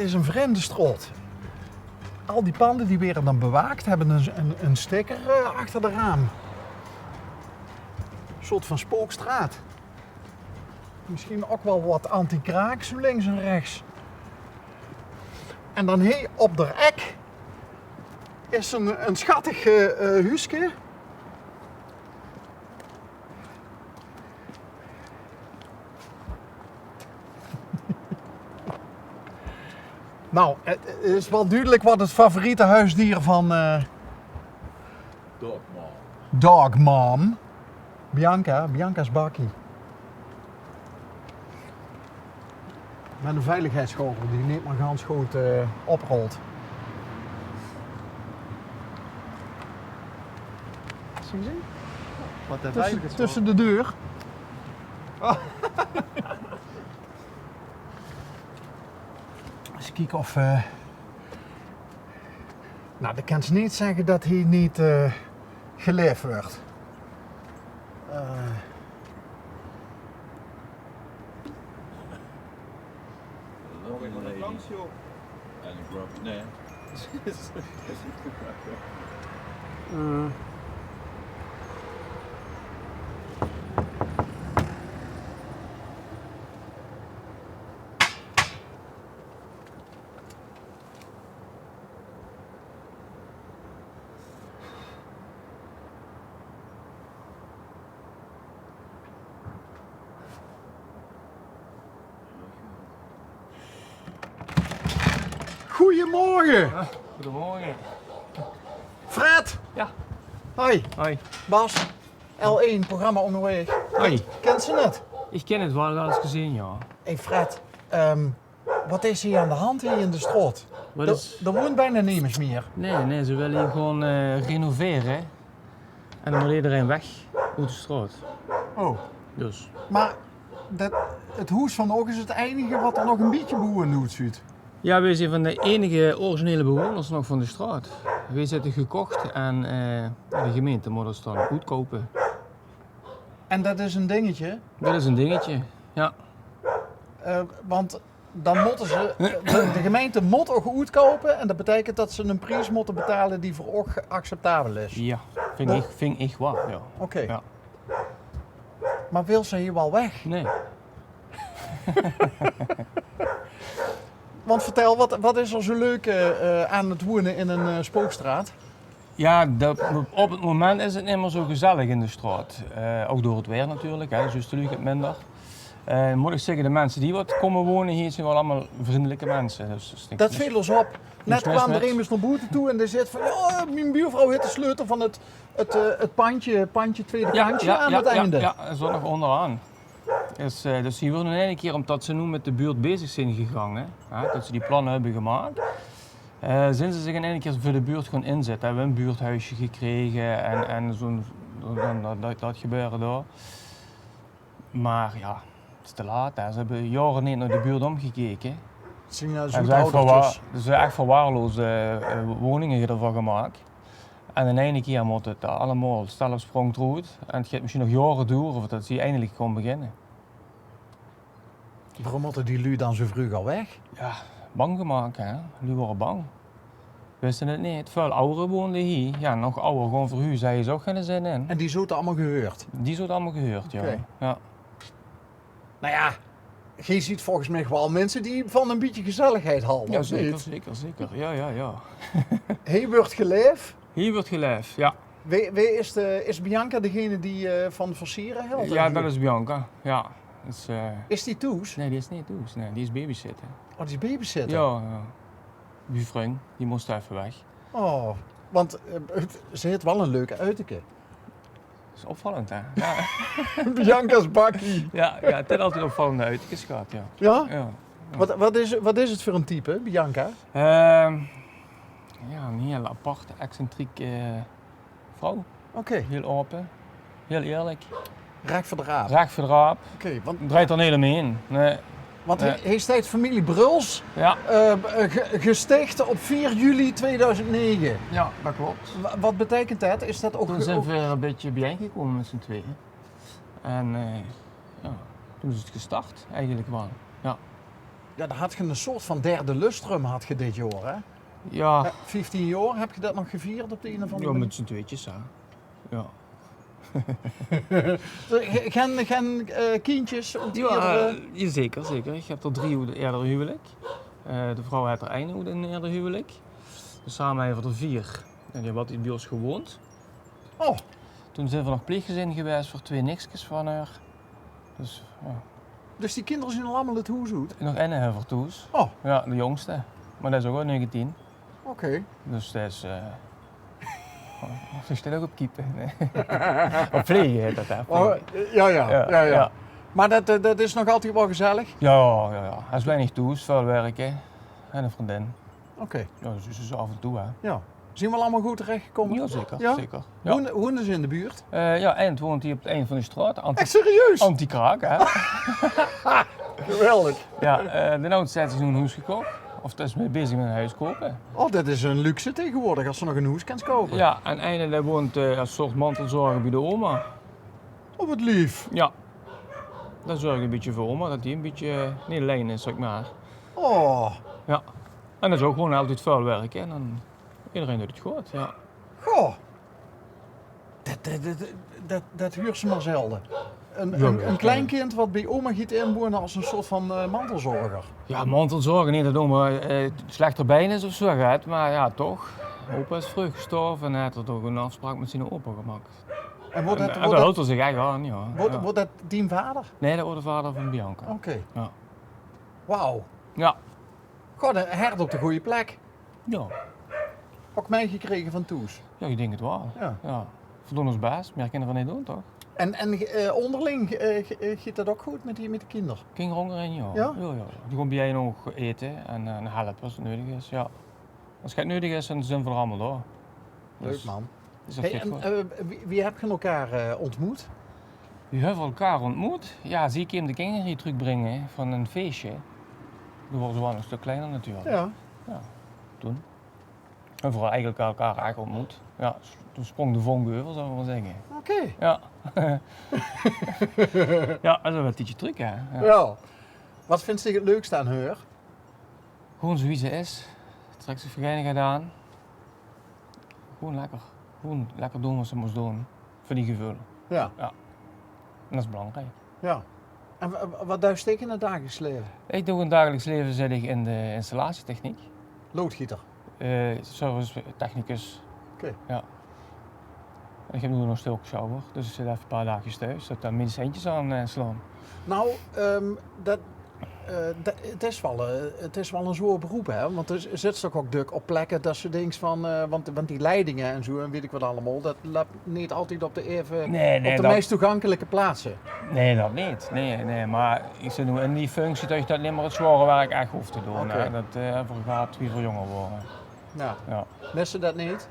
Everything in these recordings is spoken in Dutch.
is een vreemde straat. Al die panden die werden dan bewaakt, hebben een sticker achter de raam. Een soort van spookstraat. Misschien ook wel wat anti-kraak, zo links en rechts. En dan hier op de ek is een schattig huisje. Nou, het is wel duidelijk wat het favoriete huisdier van Dog Mom. Bianca's bakkie. Met een veiligheidsgordel die niet maar ganz goed oprolt. Zie je zien? Wat de veiligheid Tussen de deur. Oh. Eens kijken of... Nou, dat kan ze niet zeggen dat hij niet geleefd wordt. Nee. Goedemorgen! Goedemorgen. Fred! Ja. Hoi, Hoi. Bas. L1, programma onderweg. Hoi. Kent ze het? Ik ken het wel eens gezien, ja. Hey Fred, wat is hier aan de hand hier in de straat? Wat is... Er woont bijna niemand meer. Nee, ze willen hier gewoon renoveren. En dan moet iedereen weg uit de straat. Oh. Dus. Maar het huis van Oog is het enige wat er nog een beetje bewoond ziet. Ja, wij zijn van de enige originele bewoners nog van de straat. Wij zitten gekocht en de gemeente moet het dan goedkopen. En dat is een dingetje, Dat is een dingetje, ja. want dan moeten ze, de gemeente moet ook goedkopen en dat betekent dat ze een prijs moeten betalen die voor Oog acceptabel is. Ja, vind ik wel, ja. Oké. Ja. Maar wil ze hier wel weg? Nee. Want vertel, wat is er zo leuk aan het wonen in een spookstraat? Ja, op het moment is het niet meer zo gezellig in de straat. Ook door het weer natuurlijk, hè, dus de lucht minder. Moet ik zeggen, de mensen die wat komen wonen hier zijn wel allemaal vriendelijke mensen. Dus Dat viel ons op. Net kwam er iemand naar buiten toe en die zegt van ja, mijn buurvrouw heeft de sleutel van het pandje tweede kantje aan het einde. Ja, dat is ook nog onderaan. Dus hier worden in één keer, omdat ze nu met de buurt bezig zijn gegaan, hè, dat ze die plannen hebben gemaakt, zijn ze zich in één keer voor de buurt gaan inzetten. Hebben we een buurthuisje gekregen en dat gebeuren daar. Maar ja, het is te laat. Hè. Ze hebben jaren niet naar de buurt omgekeken. Zien nou En zo'n ze hebben oudertjes. echt verwaarloosde woningen ervan gemaakt. En in één keer moet het allemaal stel op sprong eruit. En het gaat misschien nog jaren duren voordat ze eindelijk gewoon beginnen. Waarom moeten die lui dan zo vroeg al weg? Ja, bang gemaakt hè. Die worden bang. Wisten het niet. Veel ouderen woonden hier. Ja, nog ouder, gewoon verhuurd. Zij is ook geen zin in. En die zouden allemaal gehoord. Die zijn allemaal gehuurd, ja. Oké. Ja. Nou ja, je ziet volgens mij wel mensen die van een beetje gezelligheid houden. Ja, of zeker, niet? zeker. Ja. Hier wordt geleefd. Hier wordt geleefd, ja. Wie is Bianca degene die van versieren helpt? Ja, dat is Bianca. Ja. Dus, Is die Toes? nee, die is niet Toes. Nee, die is babysitter. Oh, die is babysitter. Ja. Buurvriend, die moest even weg. Oh, want ze heeft wel een leuke uiterke. Dat is opvallend, hè? Ja, Bianca's bakkie. ja, het heeft altijd opvallende uitjes gehad, ja. Ja? Ja. Wat is het voor een type, Bianca? Ja, een heel aparte, excentrieke vrouw. Oké, Heel open, heel eerlijk. recht voor de raap. Recht voor de raap, Oké, draait er niet helemaal in. Nee. want Nee. hij staat familie Bruls, Ja, gesticht op 4 juli 2009. ja, dat klopt. Wat betekent dat? Is dat ook... Toen zijn we een beetje bijeengekomen met z'n tweeën. En ja, toen is het gestart eigenlijk wel. Ja. Ja, dan had je een soort van derde lustrum had je dit jaar, hè? Ja, 15 jaar, heb je dat nog gevierd op de een of andere ja manier? met z'n tweetjes, hè. Ja. Geen kindjes? Om Ja, zeker, zeker. Ik heb er 3 uit een eerder huwelijk. De vrouw heeft er 1 uit een eerder huwelijk. Dus samen hebben we er 4. En die hebben altijd bij ons gewoond. Oh, Toen zijn we nog pleeggezin geweest voor 2 niksjes van haar. Dus ja. dus die kinderen zijn allemaal het hoes uit? En nog één hebben we thuis. Oh, Ja, de jongste. Maar dat is ook al 19. oké. Dus dat is... Ze staat ook op keepen. Nee. Op vliegen heet dat, hè. Oh, Vliegen. ja. Maar dat is nog altijd wel gezellig? Ja. Hij is weinig thuis, veel werken. En een vriendin. Oké, Ja, dus is af en toe, hè. ja. Zijn we allemaal goed terechtgekomen? Ja, zeker. Ja? Zeker. Ja. Hoe is in de buurt? Ja, en woont hij op het eind van de straat. Echt serieus? Anti-kraak, hè. Geweldig. Ja, de oudste heeft nu een huis gekocht. Of dat is mee bezig met een huis kopen. Oh, dat is een luxe tegenwoordig als ze nog een hoes kan kopen. Ja, en eindelijk woont als soort mantelzorger bij de oma. Oh, wat lief. Ja. Dan zorg ik een beetje voor oma, dat die een beetje niet alleen is, zeg maar. Oh, Ja. En dat is ook gewoon altijd vuil werk, hè. En dan iedereen doet het goed, ja. goh. Dat huurt ze maar zelden. Een kleinkind wat bij oma gaat inwonen als een soort van mantelzorger. Ja, mantelzorger, niet dat oma slechter been is of zo gaat, maar ja, toch. Opa is vroeg gestorven en hij had er toch een afspraak met zijn opa gemaakt. En wordt En dat, daar houdt er zich echt aan, ja. Ja. wordt dat die vader? Nee, dat wordt de vader van Bianca. Oké. Ja. Wauw. Ja. Goh, een hert op de goede plek. Ja. Ook meegekregen van Toes. Ja, ik denk het wel. Ja. Ja. Voldoen ons baas, meer kinderen van niet doen, toch? En onderling gaat dat ook goed met de kinderen? Kinderen hongeren, ja. Ja? Ja. Die gewoon bij jij nog eten en helpen als het nodig is, ja. Als het nodig is, dan zijn we er allemaal door. Leuk man. Dus dat Hey, gaat en, goed. wie heb je elkaar ontmoet? Wie hebben we elkaar ontmoet? Ja, zie ik hem de kinderen hier terugbrengen van een feestje. Toen waren ze wel een stuk kleiner natuurlijk. Ja. Toen. En vooral eigenlijk elkaar eigenlijk ontmoet. Ja, toen sprong de vonk over, zou ik maar zeggen. Oké. Ja. Ja, dat is wel een tijdje terug, hè. Ja. Ja. Wat vindt ze het leukste aan haar? Gewoon zo wie ze is. Trekt zich vergeinig gedaan. Gewoon lekker. Gewoon lekker doen wat ze moest doen. Voor die gevoel. Ja. En dat is belangrijk. Ja. En wat duist steek in het dagelijks leven? Ik doe in het dagelijks leven zit ik in de installatietechniek. Loodgieter. Service technicus. Oké. Ja. En ik heb nu nog stil shower, dus ik zit even een paar dagjes thuis. Dat daar medicijntjes aan slaan. Nou, het is wel een zwaar beroep, hè? Want er zit toch ook druk op plekken dat ze denkt van, want die leidingen en zo en weet ik wat allemaal, dat loopt niet altijd op de meest toegankelijke plaatsen. Nee, dat niet. Nee, maar ik zit nu in die functie dat je dat niet meer het zware werk echt hoeft te doen. Oké. Hè. Dat gaat wie voor jonger worden. Ja. Ja. Missen dat niet?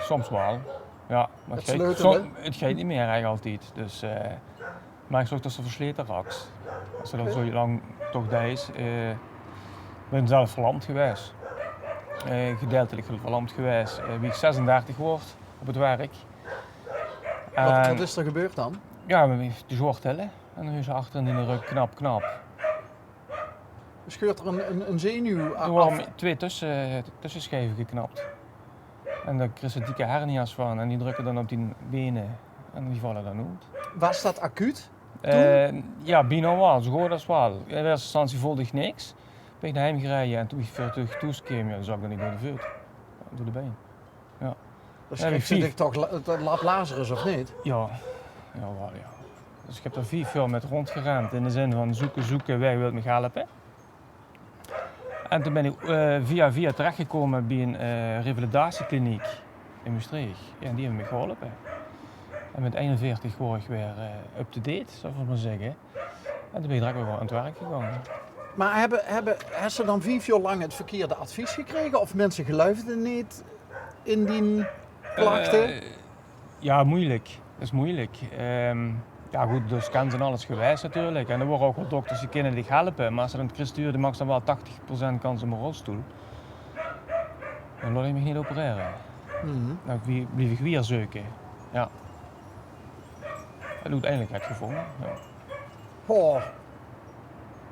Soms wel. Ja, maar Het sleutelen? het gaat niet meer eigenlijk altijd. Dus, maar ik zorg dat ze versleten raakt. Als ze dan zo lang toch dat is. Ik ben zelf verlamd geweest. Gedeeltelijk verlamd geweest. Wie ik 36 word op het werk. Wat is er gebeurd dan? Ja, de zorgtellen. En dan is achter in de rug knap. Scheurt er een zenuw Er af? waren 2 tussenschijven geknapt. En daar krijg je dikke hernia's van en die drukken dan op die benen en die vallen dan uit. Was dat acuut? Ja, bijna wel, zo goed als wel. In eerste instantie voelde ik niks. Ben ik naar hem gereden en toen ik weer terug toeskeem, ja, dan zag ik dat niet door de vuur. Door de been. Dat heb ik schrikt vier. zich toch het lab Lazarus of niet? Ja, wel ja. Dus ik heb er 4 veel met rondgerend in de zin van zoeken, wij wilt me helpen. En toen ben ik via terechtgekomen bij een revalidatiekliniek in Maastricht. Ja, en die hebben me geholpen. En met 41 word ik weer up-to-date, zou ik maar zeggen. En toen ben ik direct weer aan het werk gegaan. Maar hebben ze dan 5 jaar lang het verkeerde advies gekregen? Of mensen geloofden niet in die klachten? Ja, moeilijk. Dat is moeilijk. Ja goed, door scans en alles gewijs natuurlijk. En er worden ook wel dokters die kunnen dich helpen. Maar als ze dan het sturen, dan mag ze dan wel 80% kans op een rolstoel. Dan laat ik me niet opereren. Dan blijf ik weer zoeken. Ja. Dat doet eindelijk het gevonden. Ja. Oh,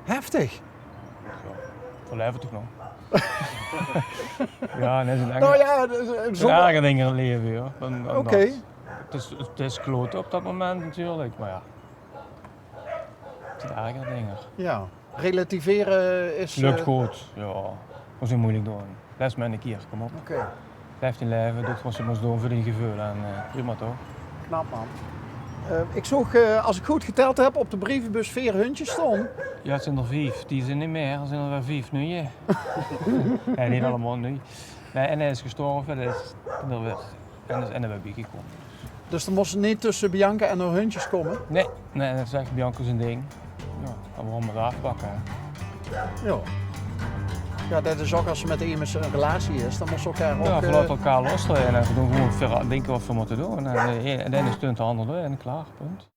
heftig. Verleven toch nog? Ja, net een Nou ja, zonder... erger dingen in het leven, joh. dan Oké. dat. Het is kloten op dat moment natuurlijk, maar ja. Het zijn erger dingen. Ja, relativeren is... Lukt goed, ja. Hoe zo moeilijk doen. Les me een keer, kom op. Oké, Blijf in leven, doe wat ze moest doen voor die gevoel en prima toch? knap man. Ik zag, als ik goed geteld heb, op de brievenbus 4 huntjes stonden. Ja, het zijn er 5. Die zijn niet meer, er zijn er weer 5 nu. Ja. Nee, niet allemaal nu. Nee, en hij is gestorven, dus er weer. En is en er weer gekomen. Dus er moesten niet tussen Bianca en haar huntjes komen. Nee, dat is echt Bianca zijn ding. Ja, dan moeten we het afpakken. Ja. Ja, dat is ook als ze met iemand een relatie is, dan moet ze elkaar ook... Ja, we laten elkaar los en we doen gewoon denken wat we moeten doen. En de ene steunt de ander door en klaar, punt.